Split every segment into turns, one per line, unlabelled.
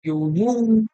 Yung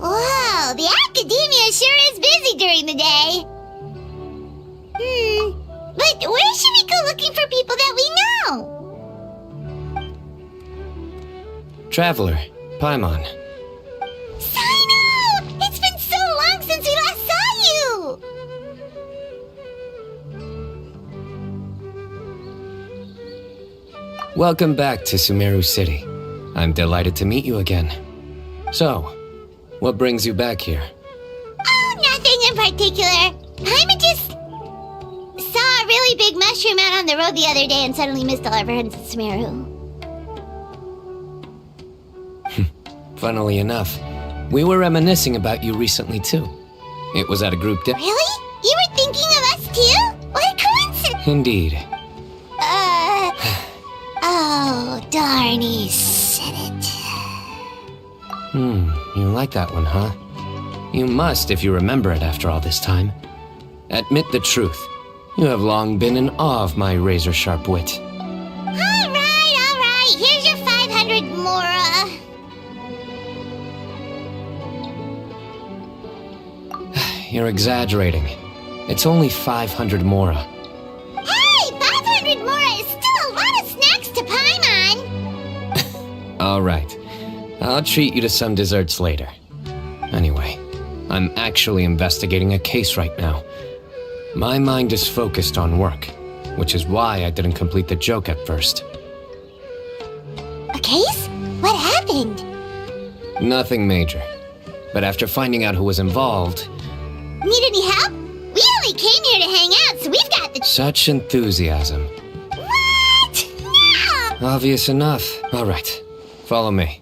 Whoa, the academia sure is busy during the day. But where should we go looking for people that we know?
Traveler, Paimon.
Sino! It's been so long since we last saw you!
Welcome back to Sumeru City. I'm delighted to meet you again. So, what brings you back here?
Oh, nothing in particular. Paimon just saw a really big mushroom out on the road the other day and suddenly missed all our friends at Sumeru.
Funnily enough, we were reminiscing about you recently too. It was at a group dinner.
Really? You were thinking of us too? What a coincidence!
Indeed.
Oh, darn, he said it.
You like that one, huh? You must if you remember it after all this time. Admit the truth. You have long been in awe of my razor-sharp wit.
Alright, here's your 500 Mora.
You're exaggerating. It's only 500 Mora.
Hey, 500 Mora is still a lot of snacks to Paimon.
All right. I'll treat you to some desserts later. Anyway, I'm actually investigating a case right now. My mind is focused on work, which is why I didn't complete the joke at first.
A case? What happened?
Nothing major. But after finding out who was involved...
Need any help? We only came here to hang out, so we've got the...
Such enthusiasm.
What? No!
Obvious enough. All right. Follow me.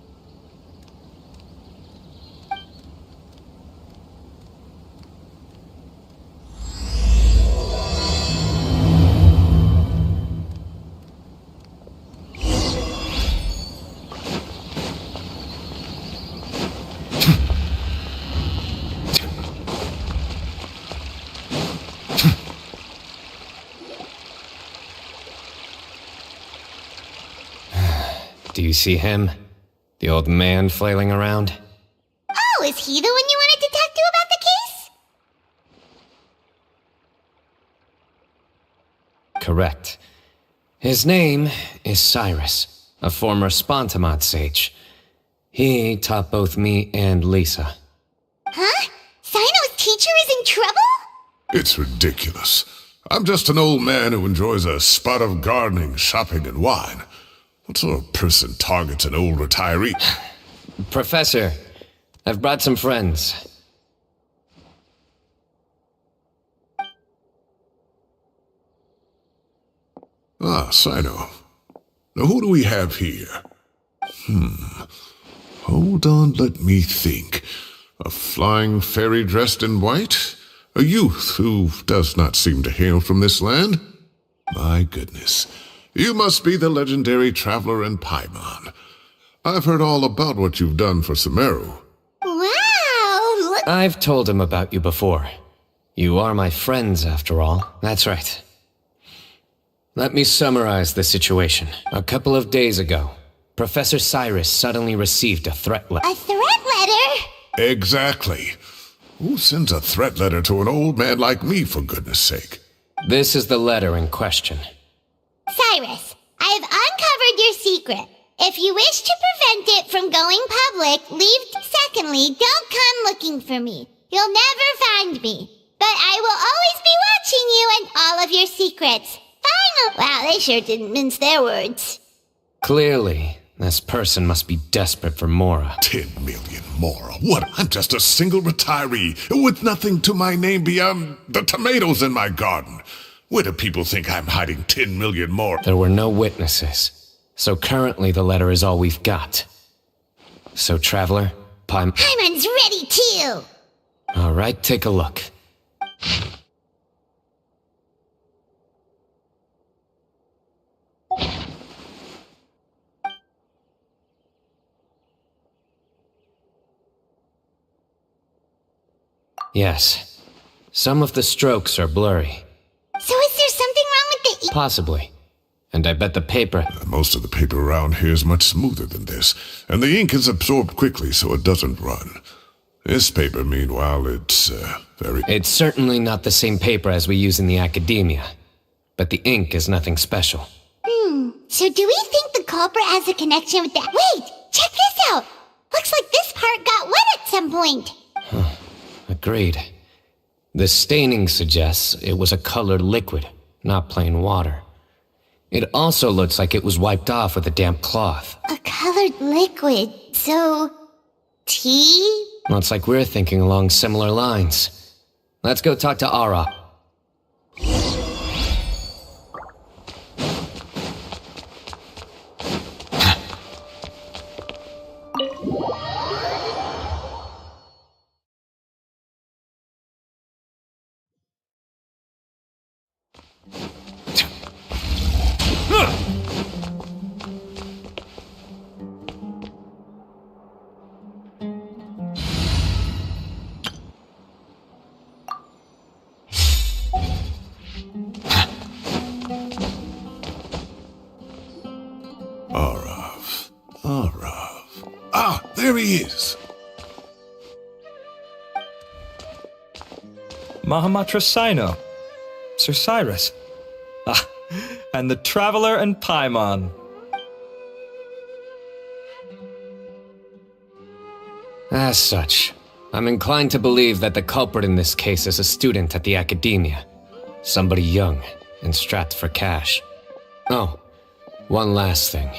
Do you see him? The old man flailing around?
Oh, is he the one you wanted to talk to about the case?
Correct. His name is Cyrus, a former Spontamod sage. He taught both me and Lisa.
Huh? Sino's teacher is in trouble?
It's ridiculous. I'm just an old man who enjoys a spot of gardening, shopping, and wine. What sort of person targets an old retiree?
Professor, I've brought some friends.
Ah, Sino. Now who do we have here? Hold on, let me think. A flying fairy dressed in white? A youth who does not seem to hail from this land? My goodness. You must be the legendary traveler in Paimon. I've heard all about what you've done for Sumeru.
Wow!
I've told him about you before. You are my friends, after all. That's right. Let me summarize the situation. A couple of days ago, Professor Cyrus suddenly received a threat letter.
A threat letter?
Exactly. Who sends a threat letter to an old man like me, for goodness sake?
This is the letter in question.
Cyrus, I have uncovered your secret. If you wish to prevent it from going public, leave. Secondly, don't come looking for me. You'll never find me. But I will always be watching you and all of your secrets. Final. Wow, they sure didn't mince their words.
Clearly, this person must be desperate for Mora.
10 million more. What? I'm just a single retiree with nothing to my name beyond the tomatoes in my garden. Where do people think I'm hiding 10 million more?
There were no witnesses, so currently the letter is all we've got. So, Traveler,
Paimon's ready too!
Alright, take a look. Yes. Some of the strokes are blurry.
So is there something wrong with the ink?
Possibly. And I bet the paper...
Most of the paper around here is much smoother than this, and the ink is absorbed quickly so it doesn't run. This paper, meanwhile, it's very...
It's certainly not the same paper as we use in the academia, but the ink is nothing special.
So do we think the culprit has a connection with that? Wait! Check this out! Looks like this part got wet at some point.
Agreed. The staining suggests it was a colored liquid, not plain water. It also looks like it was wiped off with a damp cloth.
A colored liquid. So... tea?
Looks like we're thinking along similar lines. Let's go talk to Ara.
Arav. Ah, there he is.
Mahamatra Sino. Sir Cyrus. Ah, and the Traveler and Paimon.
As such, I'm inclined to believe that the culprit in this case is a student at the academia. Somebody young and strapped for cash. Oh, one last thing.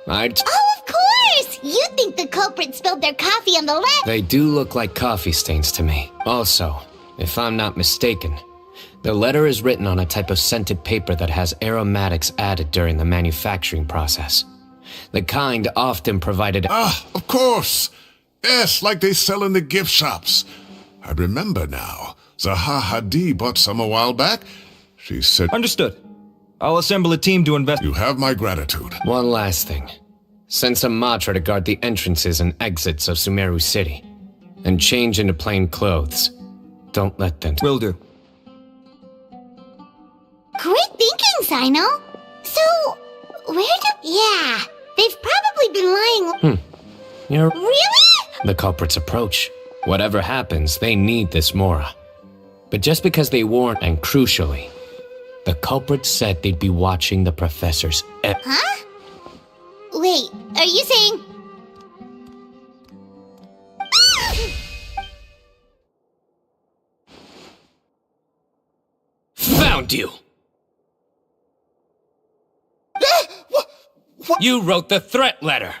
Oh, of course! You think the culprit spilled their coffee on the left?
They do look like coffee stains to me. Also, if I'm not mistaken, the letter is written on a type of scented paper that has aromatics added during the manufacturing process. The kind often provided...
Ah, of course. Yes, like they sell in the gift shops. I remember now. Zaha Hadi bought some a while back. She said...
Understood. I'll assemble a team to invest...
You have my gratitude.
One last thing. Send some Matra to guard the entrances and exits of Sumeru City. And change into plain clothes. Don't let them...
Will do.
Great thinking, Sino. So, where do... Yeah, they've probably been lying...
You're...
Really?
The culprits approach. Whatever happens, they need this Mora. But just because they warned, and crucially, the culprits said they'd be watching the professor's...
Huh? Wait, are you saying...
Found you!
What?
You wrote the threat letter!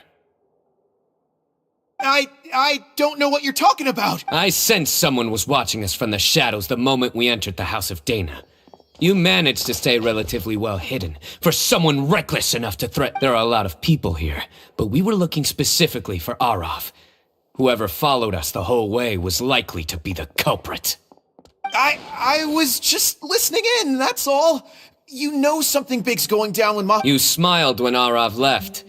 I don't know what you're talking about.
I sensed someone was watching us from the shadows the moment we entered the House of Dana. You managed to stay relatively well hidden for someone reckless enough to threaten. There are a lot of people here, but we were looking specifically for Arav. Whoever followed us the whole way was likely to be the culprit.
I was just listening in, that's all. You know something big's going down with
You smiled when Arav left.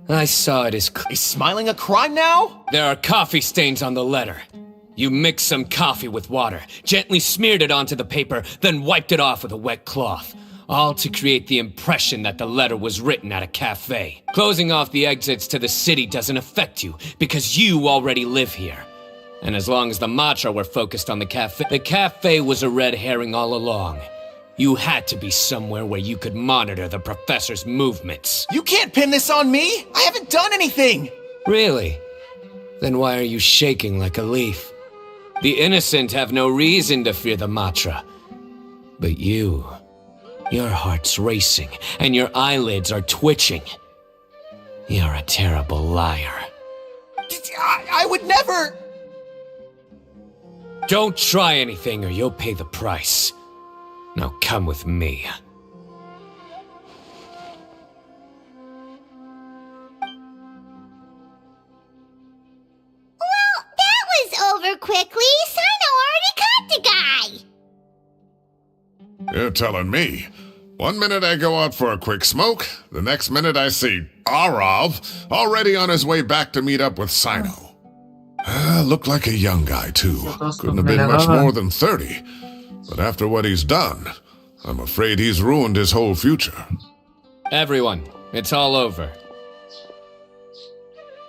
I saw it as...
Is smiling a crime now?
There are coffee stains on the letter. You mixed some coffee with water, gently smeared it onto the paper, then wiped it off with a wet cloth. All to create the impression that the letter was written at a cafe. Closing off the exits to the city doesn't affect you, because you already live here. And as long as the Matra were focused on the cafe was a red herring all along. You had to be somewhere where you could monitor the professor's movements.
You can't pin this on me! I haven't done anything!
Really? Then why are you shaking like a leaf? The innocent have no reason to fear the Matra. But you, your heart's racing, and your eyelids are twitching. You're a terrible liar.
I would never...
Don't try anything or you'll pay the price. Now come with me.
Well, that was over quickly. Sino already caught the guy.
You're telling me. 1 minute I go out for a quick smoke, the next minute I see Arav already on his way back to meet up with Sino. Looked like a young guy, too. Couldn't have been much more than 30. But after what he's done, I'm afraid he's ruined his whole future.
Everyone, it's all over.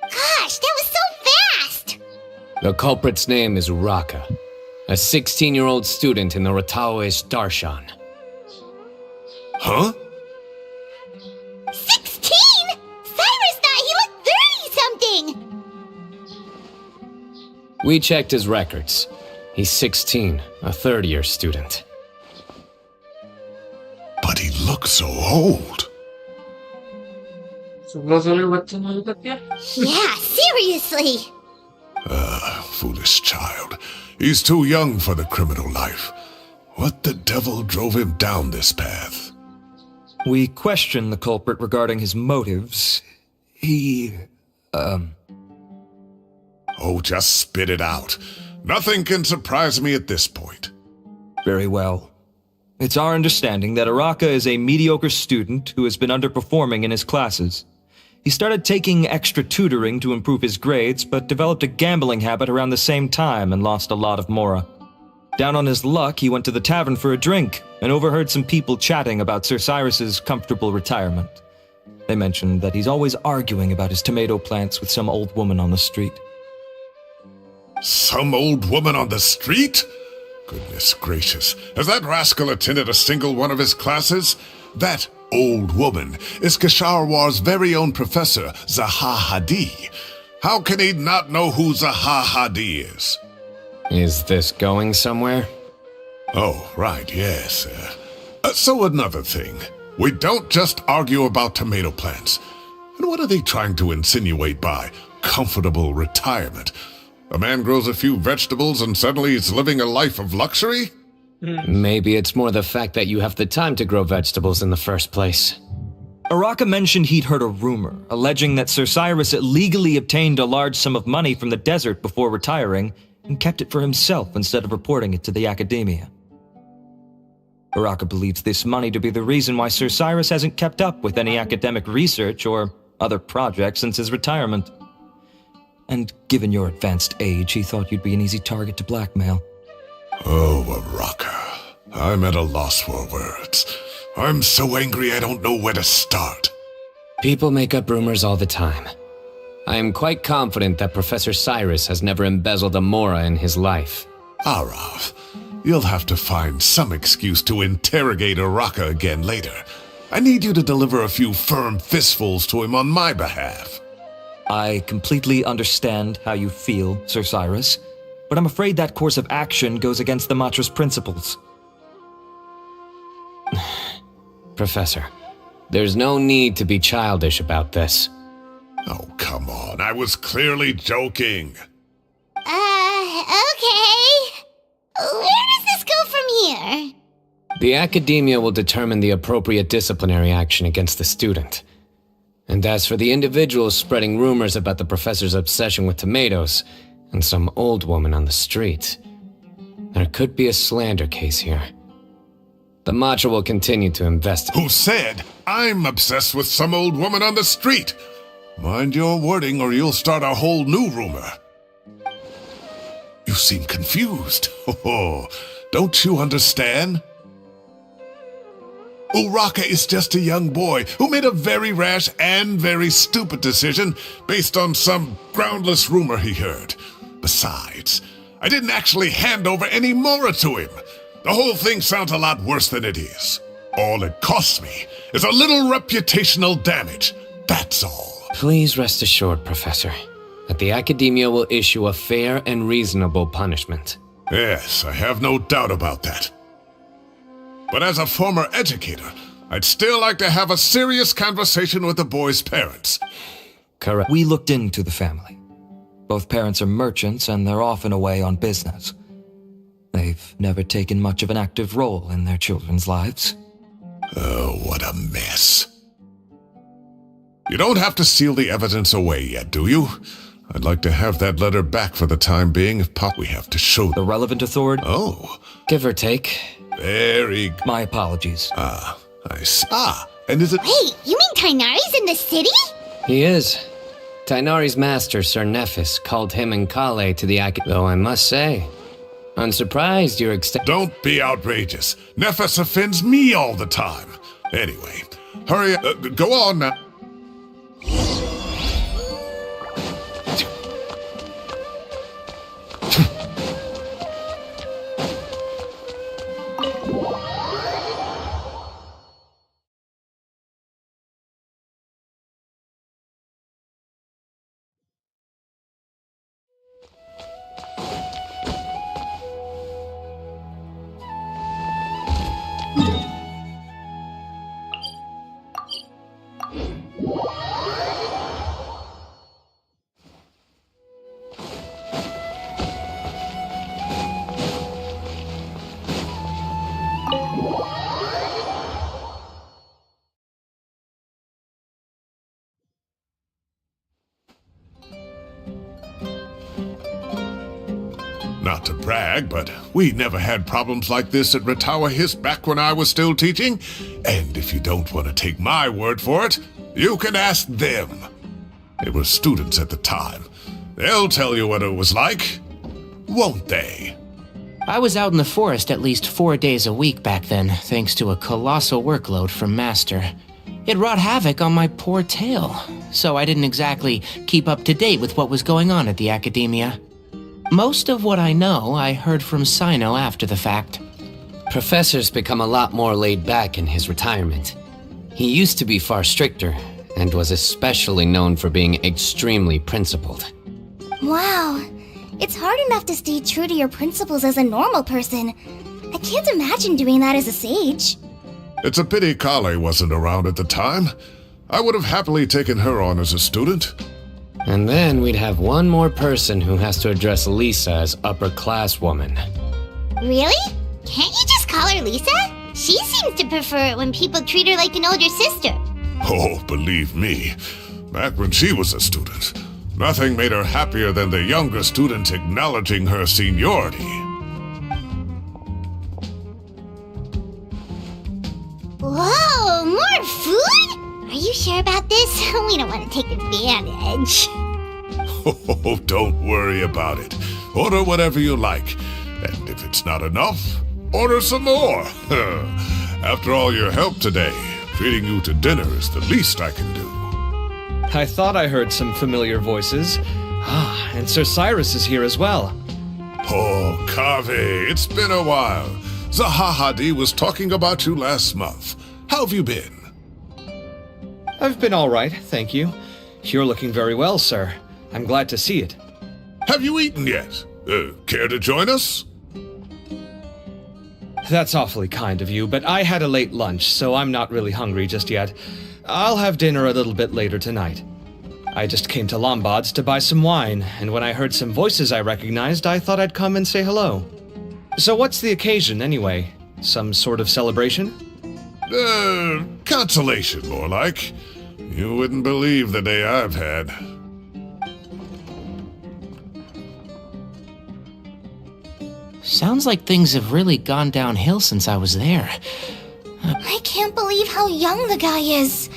Gosh, that was so fast!
The culprit's name is Raka, a 16-year-old student in the Rataoish Darshan.
Huh?
16? Cyrus thought he looked 30-something!
We checked his records. He's 16, a third-year student.
But he looks so old.
16 वाले बच्चे ने अभी तक क्या?
Yeah, seriously!
Foolish child. He's too young for the criminal life. What the devil drove him down this path?
We questioned the culprit regarding his motives.
Oh, just spit it out. Nothing can surprise me at this point.
Very well. It's our understanding that Araka is a mediocre student who has been underperforming in his classes. He started taking extra tutoring to improve his grades, but developed a gambling habit around the same time and lost a lot of mora. Down on his luck, he went to the tavern for a drink and overheard some people chatting about Sir Cyrus's comfortable retirement. They mentioned that he's always arguing about his tomato plants with some old woman on the street.
Some old woman on the street? Goodness gracious, has that rascal attended a single one of his classes? That old woman is Kasharwar's very own professor, Zaha Hadi. How can he not know who Zaha Hadi is?
Is this going somewhere?
Oh, right, yes. So another thing. We don't just argue about tomato plants. And what are they trying to insinuate by comfortable retirement? A man grows a few vegetables and suddenly he's living a life of luxury?
Maybe it's more the fact that you have the time to grow vegetables in the first place.
Araka mentioned he'd heard a rumor, alleging that Sir Cyrus illegally obtained a large sum of money from the desert before retiring and kept it for himself instead of reporting it to the academia. Araka believes this money to be the reason why Sir Cyrus hasn't kept up with any academic research or other projects since his retirement. And given your advanced age, he thought you'd be an easy target to blackmail.
Oh, Araka. I'm at a loss for words. I'm so angry I don't know where to start.
People make up rumors all the time. I am quite confident that Professor Cyrus has never embezzled a mora in his life.
Arav, you'll have to find some excuse to interrogate Araka again later. I need you to deliver a few firm fistfuls to him on my behalf.
I completely understand how you feel, Sir Cyrus, but I'm afraid that course of action goes against the Matra's principles.
Professor, there's no need to be childish about this.
Oh, come on. I was clearly joking.
Okay. Where does this go from here?
The academia will determine the appropriate disciplinary action against the student. And as for the individuals spreading rumors about the professor's obsession with tomatoes and some old woman on the street, there could be a slander case here. The Matra will continue to investigate.
Who said I'm obsessed with some old woman on the street? Mind your wording or you'll start a whole new rumor. You seem confused. Oh, don't you understand? Uraka is just a young boy who made a very rash and very stupid decision based on some groundless rumor he heard. Besides, I didn't actually hand over any mora to him. The whole thing sounds a lot worse than it is. All it costs me is a little reputational damage. That's all.
Please rest assured, Professor, that the Academia will issue a fair and reasonable punishment.
Yes, I have no doubt about that. But as a former educator, I'd still like to have a serious conversation with the boy's parents.
Correct.
We looked into the family. Both parents are merchants and they're often away on business. They've never taken much of an active role in their children's lives.
Oh, what a mess. You don't have to seal the evidence away yet, do you? I'd like to have that letter back for the time being if we have to show
The relevant authority?
Oh,
Give or take.
very good.
My apologies.
I see. And is it...
Wait, you mean Tainari's in the city?
He is. Tainari's master, Sir Nephis, called him and Kale to the Though I must say, I'm surprised you're
Don't be outrageous. Nephis offends me all the time. Anyway, hurry, go on now. Not to brag, but we never had problems like this at Ratawa Hiss back when I was still teaching. And if you don't want to take my word for it, you can ask them. They were students at the time. They'll tell you what it was like, won't they?
I was out in the forest at least 4 days a week back then, thanks to a colossal workload from Master. It wrought havoc on my poor tail, so I didn't exactly keep up to date with what was going on at the Academia. Most of what I know, I heard from Sino after the fact.
Professor's become a lot more laid back in his retirement. He used to be far stricter, and was especially known for being extremely principled.
Wow. It's hard enough to stay true to your principles as a normal person. I can't imagine doing that as a sage.
It's a pity Kale wasn't around at the time. I would have happily taken her on as a student.
And then we'd have one more person who has to address Lisa as upper-class woman.
Really? Can't you just call her Lisa? She seems to prefer it when people treat her like an older sister.
Oh, believe me, back when she was a student, nothing made her happier than the younger students acknowledging her seniority.
Whoa, more food? Are you sure about this? We don't want to take advantage.
Oh, don't worry about it. Order whatever you like. And if it's not enough, order some more. After all your help today, treating you to dinner is the least I can do.
I thought I heard some familiar voices. Ah, and Sir Cyrus is here as well.
Oh, Kaveh, it's been a while. Zahahadi was talking about you last month. How have you been?
I've been all right, thank you. You're looking very well, sir. I'm glad to see it.
Have you eaten yet? Care to join us?
That's awfully kind of you, but I had a late lunch, so I'm not really hungry just yet. I'll have dinner a little bit later tonight. I just came to Lombard's to buy some wine, and when I heard some voices I recognized, I thought I'd come and say hello. So what's the occasion, anyway? Some sort of celebration?
Consolation, more like. You wouldn't believe the day I've had.
Sounds like things have really gone downhill since I was there.
I can't believe how young the guy is.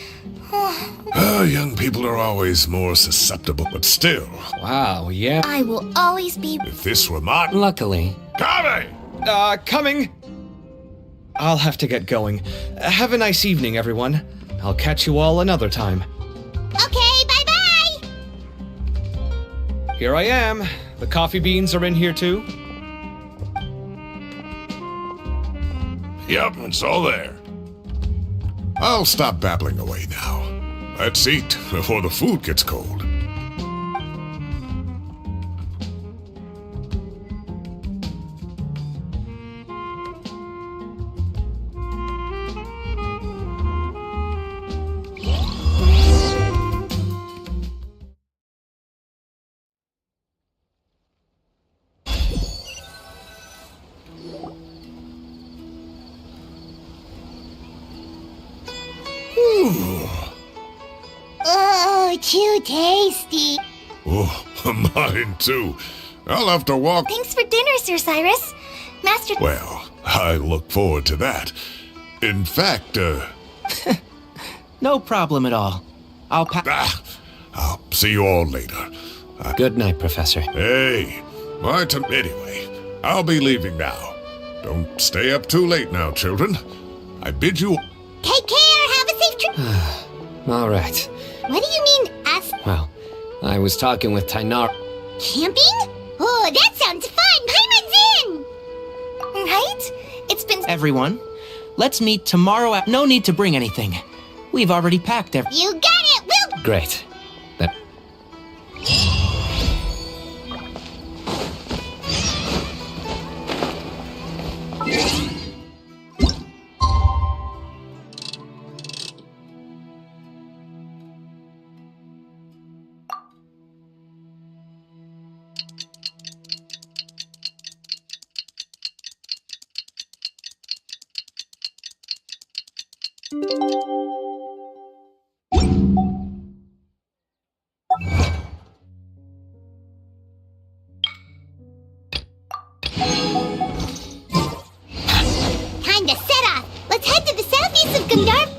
Young people are always more susceptible, but still,
Wow, yeah.
I will always be...
if this were my...
Luckily,
Kaveh!
Coming! I'll have to get going. Have a nice evening, everyone. I'll catch you all another time.
Okay, bye-bye!
Here I am. The coffee beans are in here too.
Yep, it's all there. I'll stop babbling away now. Let's eat before the food gets cold.
Oh, too tasty.
Oh, mine too. I'll have to walk.
Thanks for dinner, Sir Cyrus. Master...
Well, I look forward to that. In fact,
No problem at all.
I'll see you all later.
Good night, Professor.
Hey, anyway, I'll be leaving now. Don't stay up too late now, children. I bid you...
Take care. Have a safe trip.
All right.
What do you mean, us
Well, I was talking with Tainar.
camping? Oh, that sounds fun. Paimon's in.
Right? It's been...
Everyone, let's meet tomorrow at... No need to bring anything. We've already packed everything.
You got it. We'll...
Great. That...
Time to set off. Let's head to the southeast of Gundar.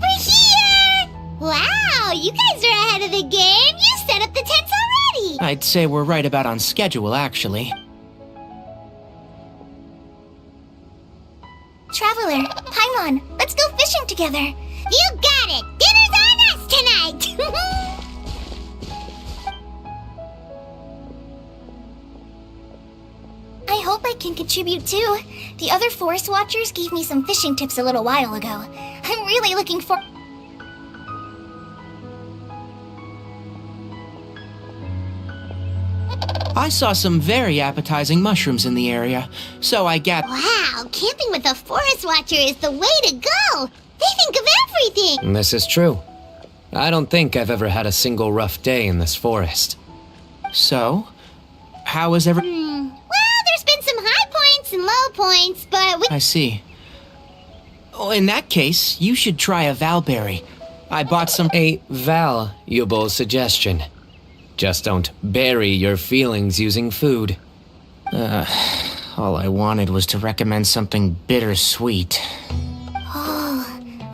We're here! Wow, you guys are ahead of the game. You set up the tents already.
I'd say we're right about on schedule, actually.
Traveler, Paimon, let's go fishing together.
You got it. Dinner's on us tonight.
I hope I can contribute too. The other forest watchers gave me some fishing tips a little while ago. I'm really looking for...
I saw some very appetizing mushrooms in the area, so I
Wow, camping with a forest watcher is the way to go. They think of everything.
This is true. I don't think I've ever had a single rough day in this forest.
So, how is every...
Well, there's been some high points and low points, but we...
I see. Oh, in that case, you should try a valberry. I bought some...
A valuable suggestion. Just don't bury your feelings using food.
All I wanted was to recommend something bittersweet.
Oh,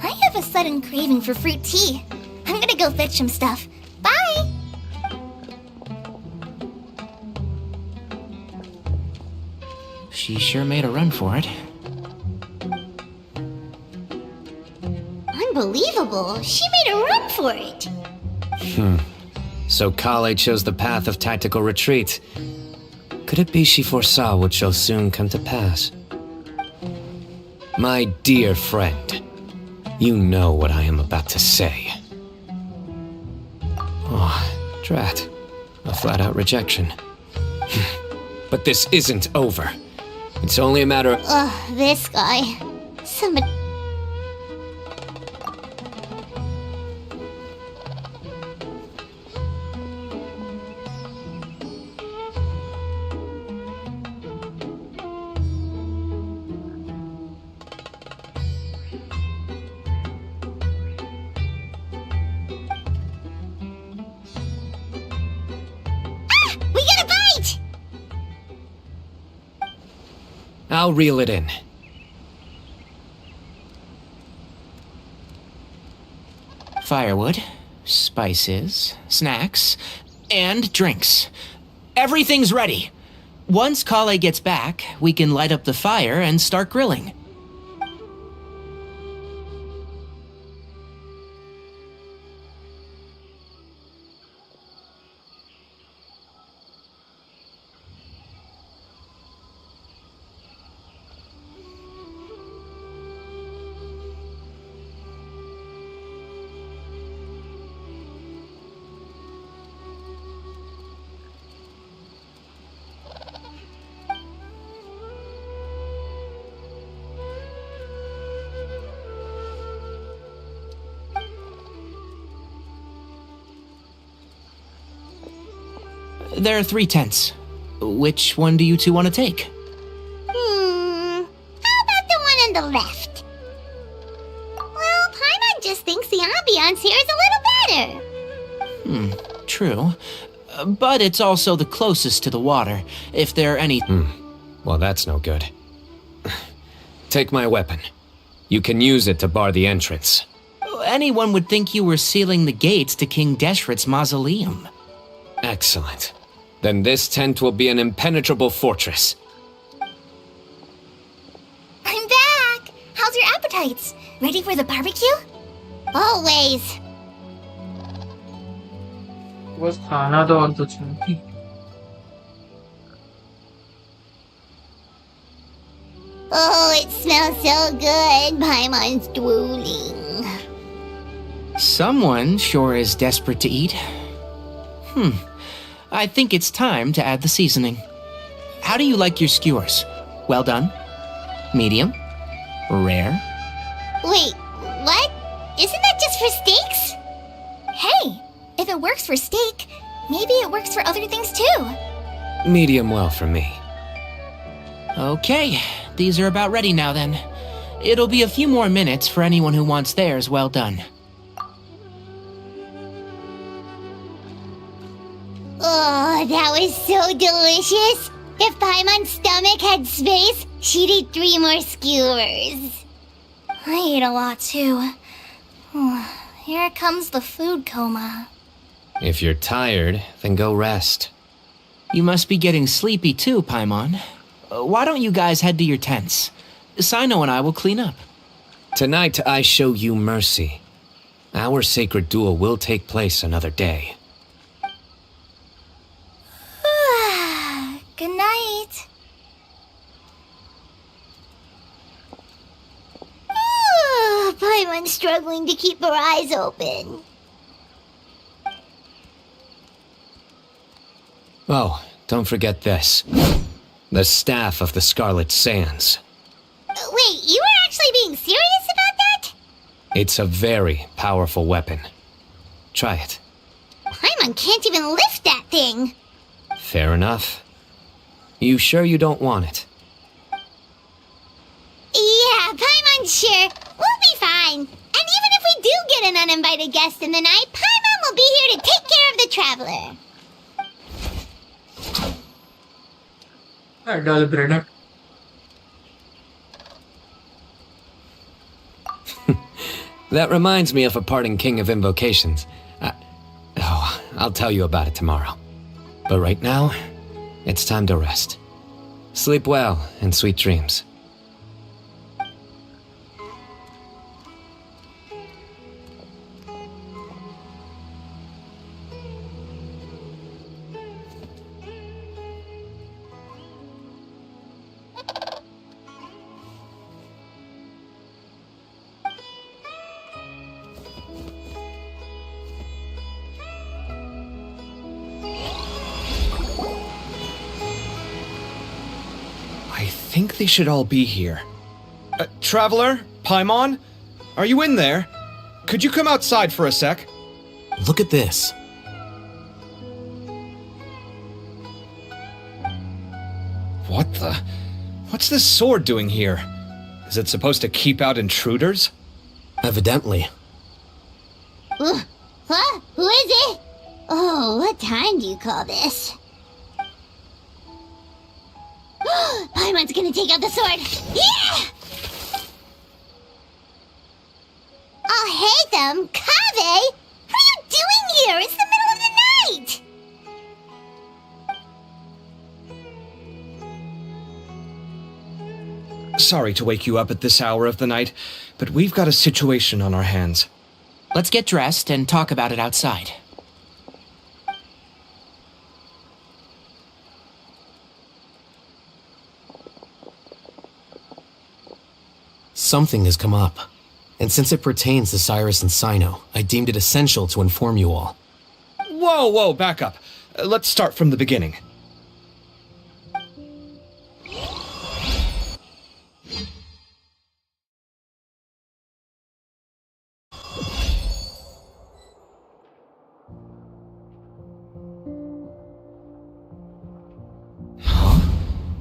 I have a sudden craving for fruit tea. I'm gonna go fetch some stuff. Bye!
She sure made a run for it.
Unbelievable. She made a run for it.
So Kale chose the path of tactical retreat. Could it be she foresaw what shall soon come to pass? My dear friend, you know what I am about to say. Oh, drat. A flat-out rejection. But this isn't over. It's only a matter of...
Ugh, this guy. Somebody...
I'll reel it in.
Firewood, spices, snacks, and drinks. Everything's ready. Once Kale gets back, we can light up the fire and start grilling. There are 3 tents. Which one do you two want to take?
How about the one on the left? Well, Paimon just thinks the ambiance here is a little better.
True. But it's also the closest to the water, if there are any...
Well, that's no good. Take my weapon. You can use it to bar the entrance.
Anyone would think you were sealing the gates to King Deshret's mausoleum.
Excellent. Then this tent will be an impenetrable fortress.
I'm back! How's your appetites? Ready for the barbecue?
Always.
बस खाना तो और कुछ नहीं.
Oh, it smells so good. Paimon's drooling.
Someone sure is desperate to eat. I think it's time to add the seasoning. How do you like your skewers? Well done? Medium? Rare?
Wait, what? Isn't that just for steaks?
Hey, if it works for steak, maybe it works for other things too.
Medium well for me.
Okay, these are about ready now then. It'll be a few more minutes for anyone who wants theirs well done.
Oh, that was so delicious. If Paimon's stomach had space, she'd eat 3 more skewers.
I ate a lot too. Here comes the food coma.
If you're tired, then go rest.
You must be getting sleepy too, Paimon. Why don't you guys head to your tents? Sino and I will clean up.
Tonight I show you mercy. Our sacred duel will take place another day.
Good night.
Paimon's struggling to keep her eyes open.
Oh, don't forget this. The Staff of the Scarlet Sands.
Wait, you were actually being serious about that?
It's a very powerful weapon. Try it.
Paimon can't even lift that thing.
Fair enough. You sure you don't want it?
Yeah, Paimon's sure. We'll be fine. And even if we do get an uninvited guest in the night, Paimon will be here to take care of the traveler.
Dull grenade.
That reminds me of a parting king of invocations. I'll tell you about it tomorrow. But right now, it's time to rest. Sleep well and sweet dreams.
I think they should all be here. Traveler? Paimon? Are you in there? Could you come outside for a sec?
Look at this.
What the? What's this sword doing here? Is it supposed to keep out intruders?
Evidently.
Huh? Who is it? Oh, what time do you call this? Paimon's gonna take out the sword. Yeah! I'll hate them. Kaveh! What are you doing here? It's the middle of the night!
Sorry to wake you up at this hour of the night, but we've got a situation on our hands.
Let's get dressed and talk about it outside.
Something has come up. And since it pertains to Cyrus and Sino, I deemed it essential to inform you all.
Whoa, back up. Let's start from the beginning.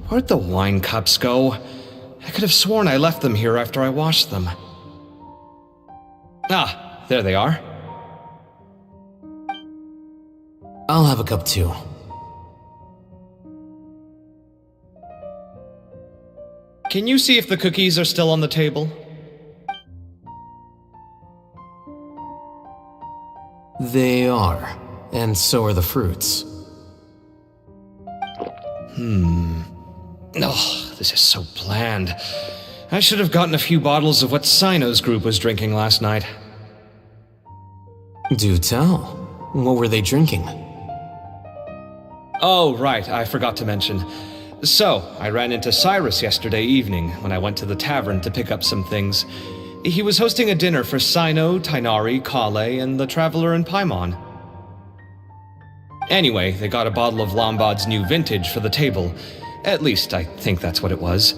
Where'd the wine cups go? I could have sworn I left them here after I washed them. Ah, there they are.
I'll have a cup too.
Can you see if the cookies are still on the table?
They are. And so are the fruits.
Oh, this is so bland. I should have gotten a few bottles of what Sino's group was drinking last night.
Do tell. What were they drinking?
Oh, right, I forgot to mention. So, I ran into Cyrus yesterday evening when I went to the tavern to pick up some things. He was hosting a dinner for Sino, Tighnari, Kale, and the Traveler and Paimon. Anyway, they got a bottle of Lombard's new vintage for the table. At least, I think that's what it was.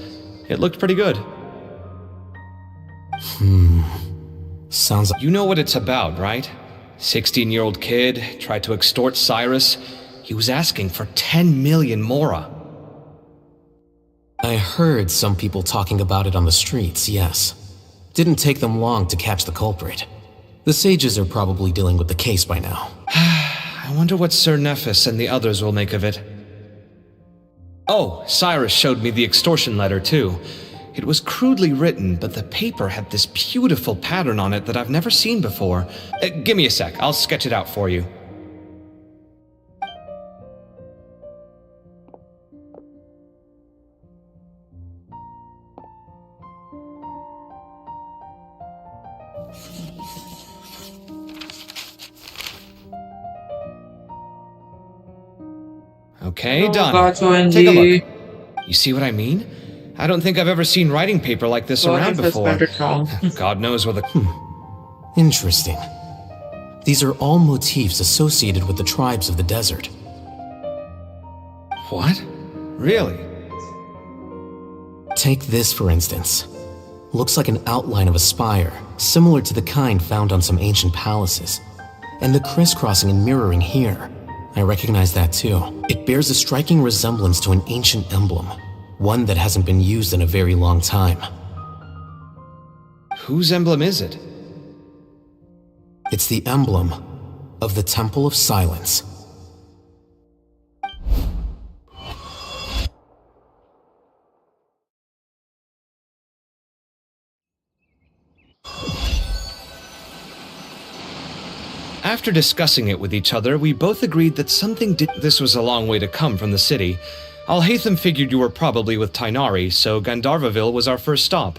It looked pretty good.
Sounds like...
You know what it's about, right? 16-year-old kid tried to extort Cyrus. He was asking for 10 million mora.
I heard some people talking about it on the streets, yes. Didn't take them long to catch the culprit. The sages are probably dealing with the case by now.
I wonder what Sir Nephis and the others will make of it. Oh, Cyrus showed me the extortion letter too. It was crudely written, but the paper had this beautiful pattern on it that I've never seen before. Give me a sec, I'll sketch it out for you. Okay, done. Take a look. You see what I mean? I don't think I've ever seen writing paper like this around before. God knows where the...
Interesting. These are all motifs associated with the tribes of the desert.
What? Really?
Take this, for instance. Looks like an outline of a spire, similar to the kind found on some ancient palaces. And the crisscrossing and mirroring here. I recognize that too. It bears a striking resemblance to an ancient emblem, one that hasn't been used in a very long time.
Whose emblem is it?
It's the emblem of the Temple of Silence.
After discussing it with each other, we both agreed that something This was a long way to come from the city. Alhaitham figured you were probably with Tighnari, so Gandharvaville was our first stop.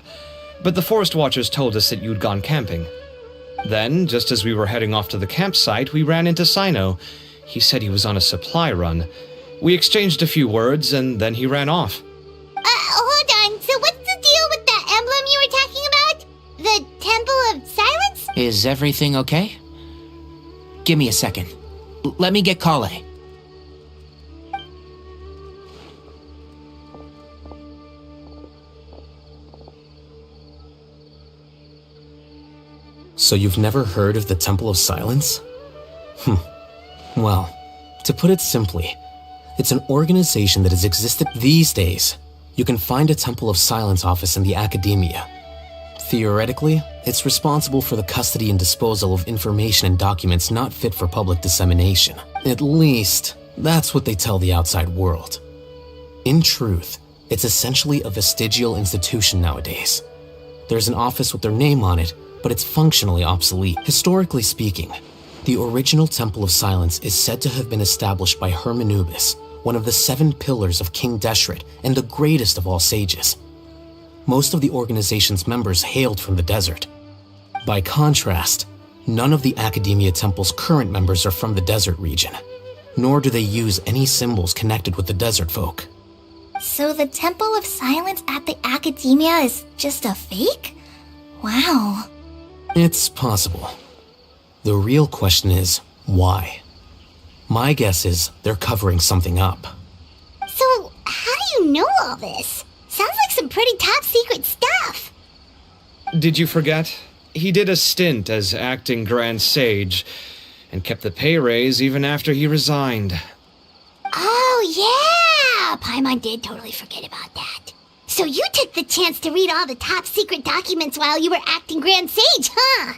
But the Forest Watchers told us that you'd gone camping. Then, just as we were heading off to the campsite, we ran into Sino. He said he was on a supply run. We exchanged a few words, and then he ran off.
Hold on. So what's the deal with that emblem you were talking about? The Temple of Silence?
Is everything okay? Give me a second. Let me get Kale.
So you've never heard of the Temple of Silence? Well, to put it simply, it's an organization that has existed these days. You can find a Temple of Silence office in the academia. Theoretically, it's responsible for the custody and disposal of information and documents not fit for public dissemination. At least, that's what they tell the outside world. In truth, it's essentially a vestigial institution nowadays. There's an office with their name on it, but it's functionally obsolete. Historically speaking, the original Temple of Silence is said to have been established by Hermanubis, one of the 7 pillars of King Deshret and the greatest of all sages. Most of the organization's members hailed from the desert. By contrast, none of the Academia Temple's current members are from the desert region, nor do they use any symbols connected with the desert folk.
So the Temple of Silence at the Academia is just a fake? Wow.
It's possible. The real question is, why? My guess is they're covering something up.
So, how do you know all this? Sounds like some pretty top secret stuff.
Did you forget? He did a stint as acting Grand Sage, and kept the pay raise even after he resigned.
Oh, yeah! Paimon did totally forget about that. So you took the chance to read all the top secret documents while you were acting Grand Sage, huh?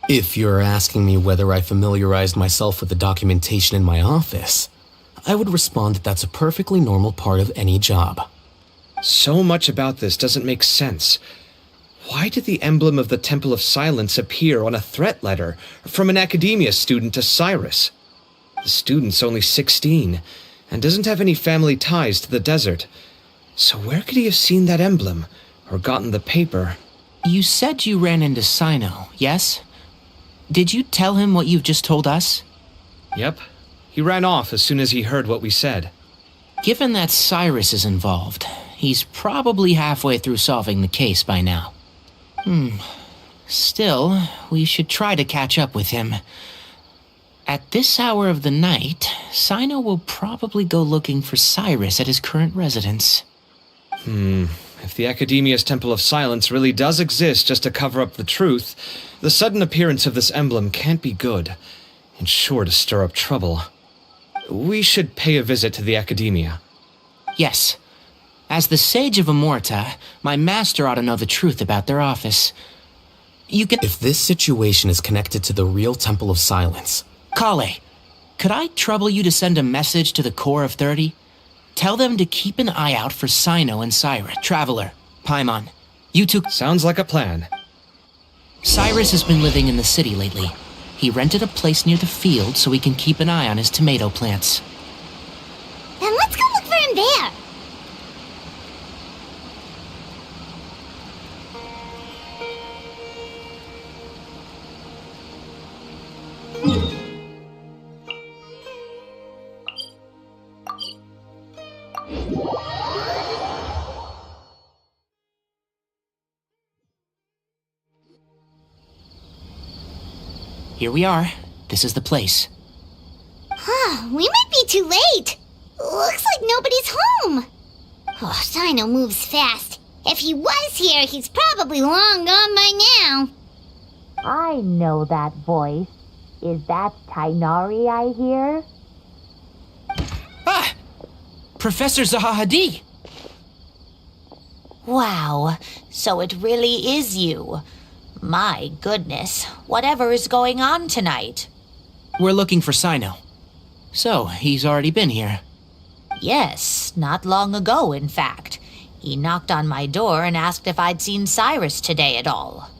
If you're asking me whether I familiarized myself with the documentation in my office, I would respond that that's a perfectly normal part of any job.
So much about this doesn't make sense. Why did the emblem of the Temple of Silence appear on a threat letter from an Academia student to Cyrus? The student's only 16, and doesn't have any family ties to the desert. So where could he have seen that emblem, or gotten the paper?
You said you ran into Sino, yes? Did you tell him what you've just told us?
Yep. He ran off as soon as he heard what we said.
Given that Cyrus is involved, he's probably halfway through solving the case by now. Still, we should try to catch up with him. At this hour of the night, Sino will probably go looking for Cyrus at his current residence.
If the Academia's Temple of Silence really does exist just to cover up the truth, the sudden appearance of this emblem can't be good, and sure to stir up trouble. We should pay a visit to the Academia.
Yes. As the Sage of Amorta, my master ought to know the truth about their office. You can—
If this situation is connected to the real Temple of Silence...
Kale, could I trouble you to send a message to the Core of 30? Tell them to keep an eye out for Sino and Cyrus. Traveler, Paimon, you two—
Sounds like a plan.
Cyrus has been living in the city lately. He rented a place near the field so he can keep an eye on his tomato plants.
Then let's go look for him there.
Here we are. This is the place.
We might be too late. Looks like nobody's home. Oh, Sino moves fast. If he was here, he's probably long gone by now.
I know that voice. Is that Tainari I hear?
Ah! Professor Zaha Hadid!
Wow, so it really is you. My goodness, whatever is going on tonight?
We're looking for Sino. So, he's already been here.
Yes, not long ago, in fact. He knocked on my door and asked if I'd seen Cyrus today at all.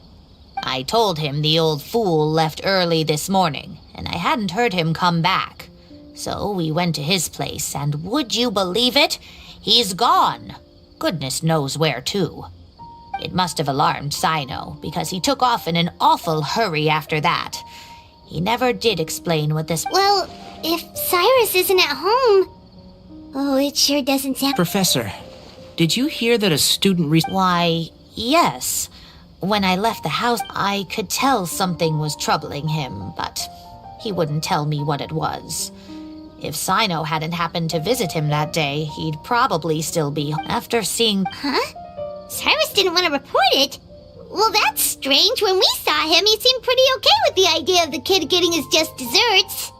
I told him the old fool left early this morning, and I hadn't heard him come back. So we went to his place, and would you believe it? He's gone. Goodness knows where to. It must have alarmed Sino, because he took off in an awful hurry after that. He never did explain what this—
Well, if Cyrus isn't at home... Oh, it sure doesn't sound...
Professor, did you hear that a student
Why, yes. When I left the house, I could tell something was troubling him, but he wouldn't tell me what it was. If Sino hadn't happened to visit him that day, he'd probably still be after seeing—
Huh? Cyrus didn't want to report it? Well, that's strange. When we saw him, he seemed pretty okay with the idea of the kid getting his just desserts.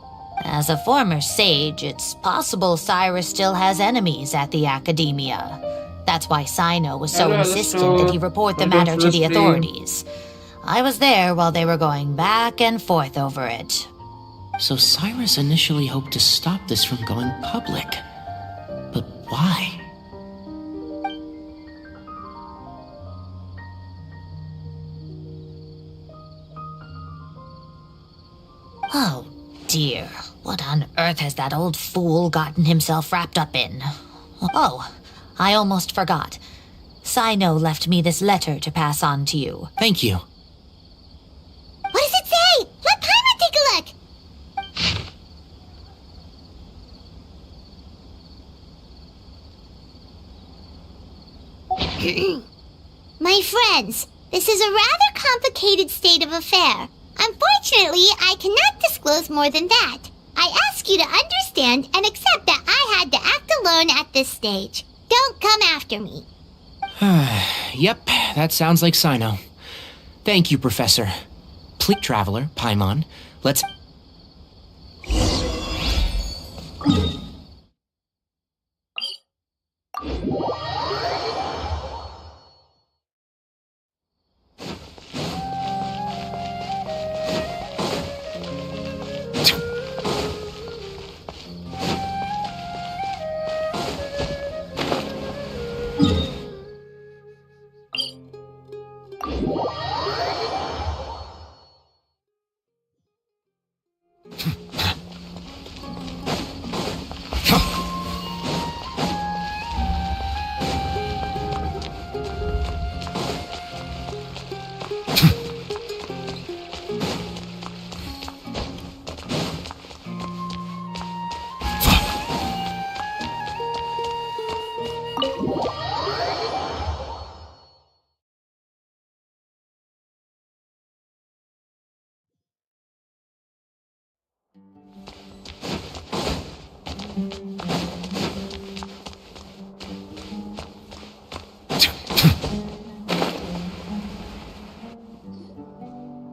As a former sage, it's possible Cyrus still has enemies at the Academia. That's why Sino was so insistent that he report the matter to the authorities. I was there while they were going back and forth over it.
So Cyrus initially hoped to stop this from going public. But why?
What on earth has that old fool gotten himself wrapped up in? Oh, I almost forgot. Sino left me this letter to pass on to you.
Thank you.
What does it say? Let Paimon take a look. My friends, this is a rather complicated state of affair. Unfortunately, I cannot disclose more than that. I ask you to understand and accept that I had to act alone at this stage. Don't come after me.
Yep, that sounds like Sino. Thank you, Professor. Please, Traveler, Paimon, let's...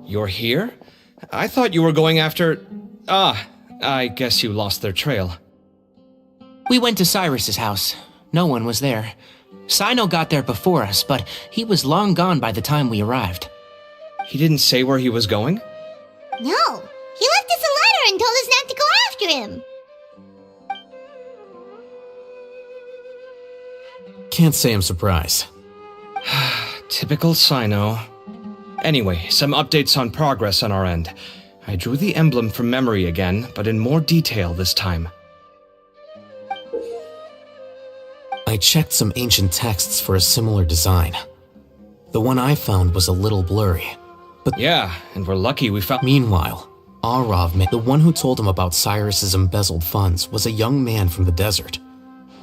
You're here? I thought you were going after... I guess you lost their trail.
We went to Cyrus's house. No one was there. Sino got there before us, but he was long gone by the time we arrived.
He didn't say where he was going?
No, he left us a letter and told us not to go after him.
Can't say I'm surprised.
Typical Sino. Anyway, some updates on progress on our end. I drew the emblem from memory again, but in more detail this time.
I checked some ancient texts for a similar design. The one I found was a little blurry, but...
Yeah, and we're lucky we found...
Meanwhile, Arav, the one who told him about Cyrus's embezzled funds, was a young man from the desert.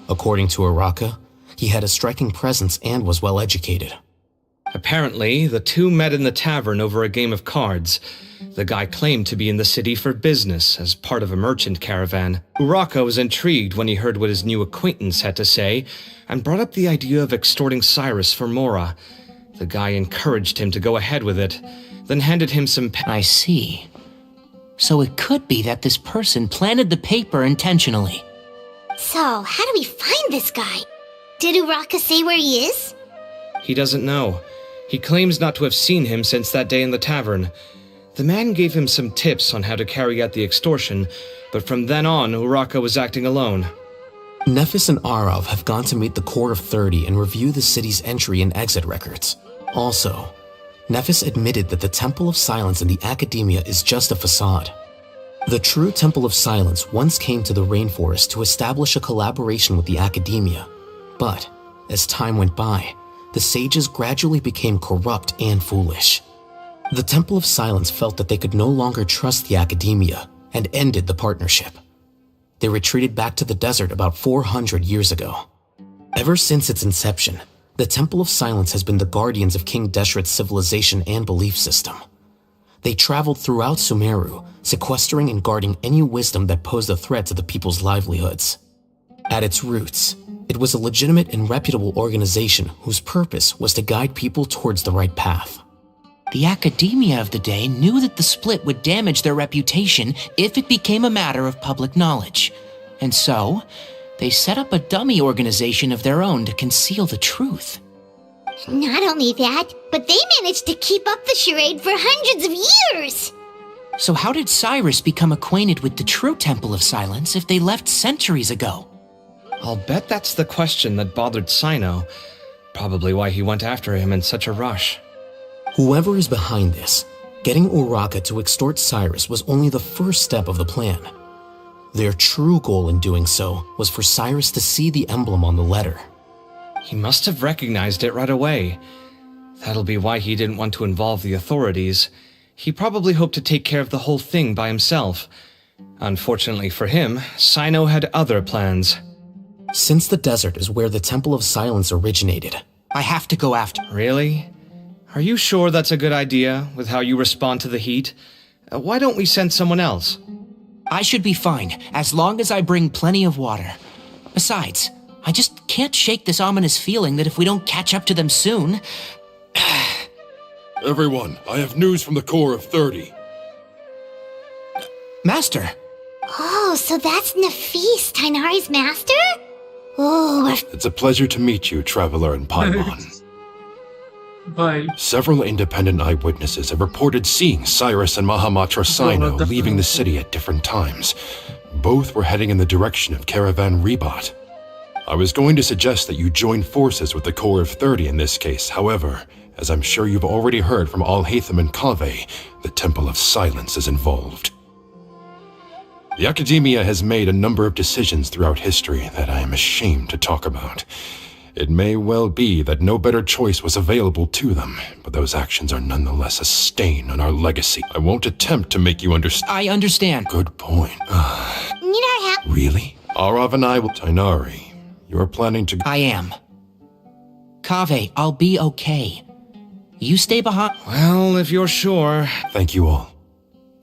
According to Araka, he had a striking presence and was well educated.
Apparently, the two met in the tavern over a game of cards. The guy claimed to be in the city for business as part of a merchant caravan. Uraka was intrigued when he heard what his new acquaintance had to say and brought up the idea of extorting Cyrus for Mora. The guy encouraged him to go ahead with it, then handed him some...
I see. So it could be that this person planted the paper intentionally.
So, how do we find this guy? Did Uraka say where he is?
He doesn't know. He claims not to have seen him since that day in the tavern. The man gave him some tips on how to carry out the extortion, but from then on, Uraka was acting alone.
Nephis and Arav have gone to meet the Court of 30 and review the city's entry and exit records. Also, Nephis admitted that the Temple of Silence in the Academia is just a facade. The true Temple of Silence once came to the rainforest to establish a collaboration with the Academia, but as time went by, the sages gradually became corrupt and foolish. The Temple of Silence felt that they could no longer trust the Academia and ended the partnership. They retreated back to the desert about 400 years ago. Ever since its inception, the Temple of Silence has been the guardians of King Deshret's civilization and belief system. They traveled throughout Sumeru, sequestering and guarding any wisdom that posed a threat to the people's livelihoods. At its roots, it was a legitimate and reputable organization whose purpose was to guide people towards the right path.
The Academia of the day knew that the split would damage their reputation if it became a matter of public knowledge. And so, they set up a dummy organization of their own to conceal the truth.
Not only that, but they managed to keep up the charade for hundreds of years!
So how did Cyrus become acquainted with the true Temple of Silence if they left centuries ago?
I'll bet that's the question that bothered Sino. Probably why he went after him in such a rush.
Whoever is behind this, getting Uraka to extort Cyrus was only the first step of the plan. Their true goal in doing so was for Cyrus to see the emblem on the letter.
He must have recognized it right away. That'll be why he didn't want to involve the authorities. He probably hoped to take care of the whole thing by himself. Unfortunately for him, Sino had other plans.
Since the desert is where the Temple of Silence originated,
I have to go after.
Really? Are you sure that's a good idea, with how you respond to the heat? Why don't we send someone else?
I should be fine, as long as I bring plenty of water. Besides, I just can't shake this ominous feeling that if we don't catch up to them soon...
Everyone, I have news from the Corps of 30.
Master!
Oh, so that's Nafis, Tainari's master? Oh,
It's a pleasure to meet you, Traveler in Paimon.
Bye.
Several independent eyewitnesses have reported seeing Cyrus and Mahamatra Sino leaving the city at different times. Both were heading in the direction of Caravan Rebat. I was going to suggest that you join forces with the Corps of 30 in this case. However, as I'm sure you've already heard from Al-Haytham and Kaveh, the Temple of Silence is involved. The Academia has made a number of decisions throughout history that I am ashamed to talk about. It may well be that no better choice was available to them, but those actions are nonetheless a stain on our legacy. I won't attempt to make you understand.
I understand.
Good point.
need our help?
Really? Arav and I will... Tainari, you are planning to...
I am. Kaveh, I'll be okay. You stay behind.
Well, if you're sure.
Thank you all.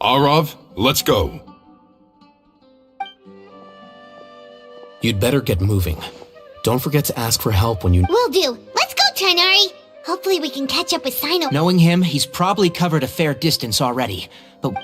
Arav, let's go.
You'd better get moving. Don't forget to ask for help when you...
Will do. Let's go, Tainari. Hopefully we can catch up with Sino.
Knowing him, he's probably covered a fair distance already. But...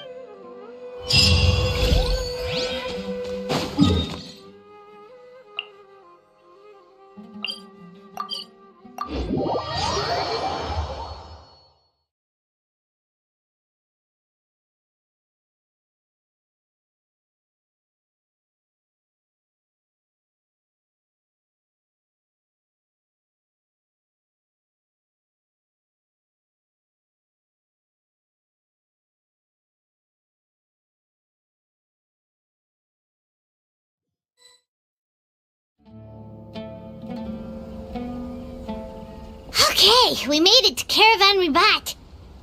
Okay, we made it to Caravan Rebat.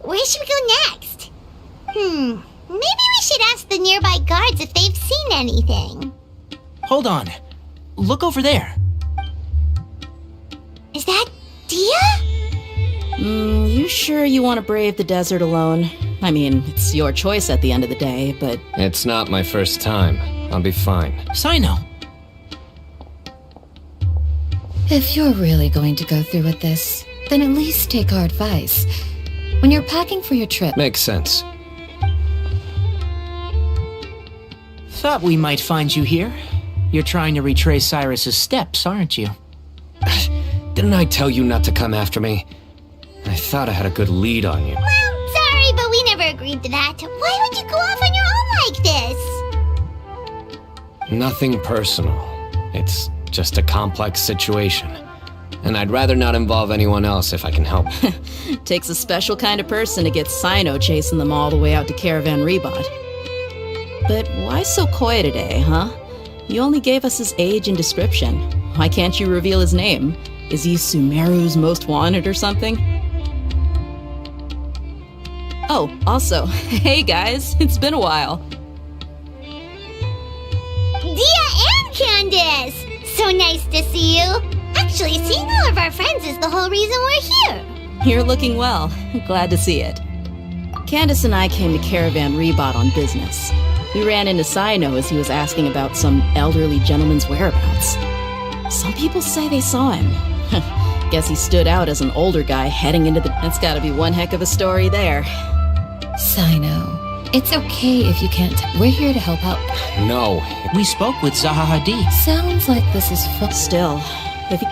Where should we go next? Maybe we should ask the nearby guards if they've seen anything.
Hold on. Look over there.
Is that Dia?
You sure you want to brave the desert alone? I mean, it's your choice at the end of the day, but...
It's not my first time. I'll be fine.
Sino.
If you're really going to go through with this, then at least take our advice. When you're packing for your trip...
Makes sense.
Thought we might find you here. You're trying to retrace Cyrus's steps, aren't you?
Didn't I tell you not to come after me? I thought I had a good lead on you.
Well, sorry, but we never agreed to that. Why would you go off on your own like this?
Nothing personal. It's just a complex situation. And I'd rather not involve anyone else if I can help.
Takes a special kind of person to get Sino chasing them all the way out to Caravan Rebat. But why so coy today, huh? You only gave us his age and description. Why can't you reveal his name? Is he Sumeru's most wanted or something? Oh, also, hey guys, it's been a while.
Dia and Candace! So nice to see you. Actually, seeing all of our friends is the whole reason we're here.
You're looking well. Glad to see it. Candace and I came to Caravan Rebat on business. We ran into Sino as he was asking about some elderly gentleman's whereabouts. Some people say they saw him. Guess he stood out as an older guy heading into the... That's gotta be one heck of a story there.
Sino, it's okay if you can't... We're here to help out.
No.
We spoke with Zaha Hadid.
Sounds like this is fun.
Still, if you...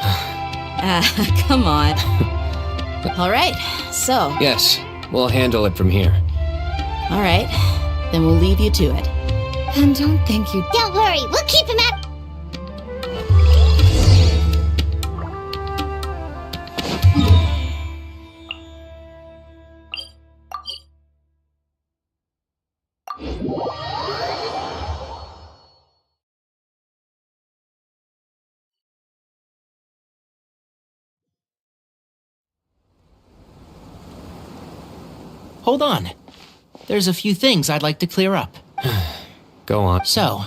come on. All right, so...
Yes, we'll handle it from here.
All right, then we'll leave you to it.
And don't think you...
Don't worry, we'll keep him at...
hold on. There's a few things I'd like to clear up.
Go on.
So,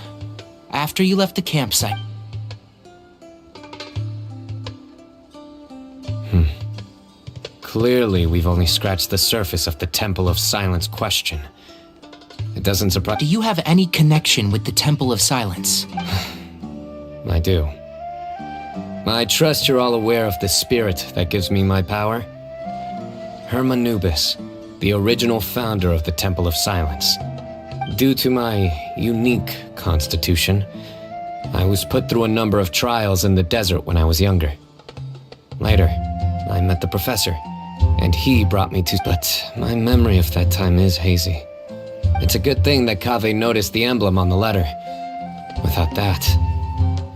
after you left the campsite...
Clearly, we've only scratched the surface of the Temple of Silence question. It doesn't surprise...
Do you have any connection with the Temple of Silence?
I do. I trust you're all aware of the spirit that gives me my power. Hermanubis, the original founder of the Temple of Silence. Due to my unique constitution, I was put through a number of trials in the desert when I was younger. Later, I met the professor, and he brought me to... But my memory of that time is hazy. It's a good thing that Kaveh noticed the emblem on the letter. Without that,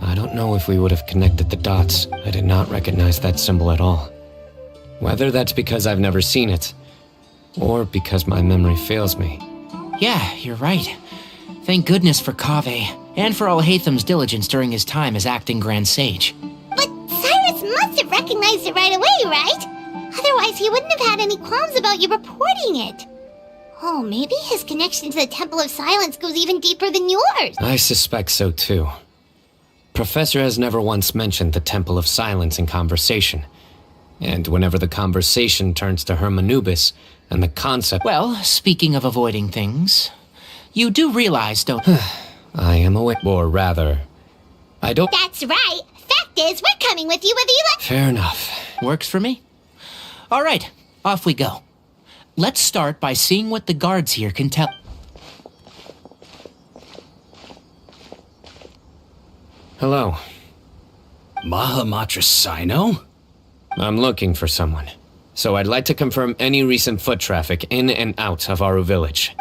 I don't know if we would have connected the dots. I did not recognize that symbol at all. Whether that's because I've never seen it, or because my memory fails me.
Yeah, you're right. Thank goodness for Kaveh, and for Alhaitham's diligence during his time as acting Grand Sage.
But Cyrus must have recognized it right away, right? Otherwise, he wouldn't have had any qualms about you reporting it. Oh, maybe his connection to the Temple of Silence goes even deeper than yours.
I suspect so too. Professor has never once mentioned the Temple of Silence in conversation. And whenever the conversation turns to Hermanubis and the concept...
Well, speaking of avoiding things, you do realize, don't...
I am aware, or rather, I don't...
That's right. Fact is, we're coming with you whether you like...
Fair enough.
Works for me. All right, off we go. Let's start by seeing what the guards here can tell...
Hello.
Mahamatra Sino?
I'm looking for someone, so I'd like to confirm any recent foot traffic in and out of Aru village.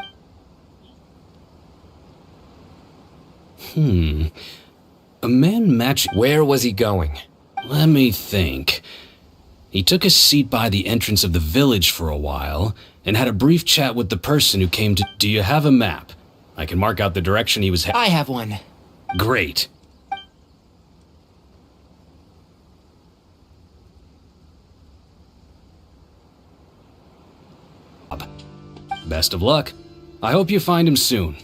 A man match...
Where was he going?
Let me think. He took a seat by the entrance of the village for a while, and had a brief chat with the person who came to... Do you have a map? I can mark out the direction he was
I have one.
Great. Best of luck. I hope you find him soon.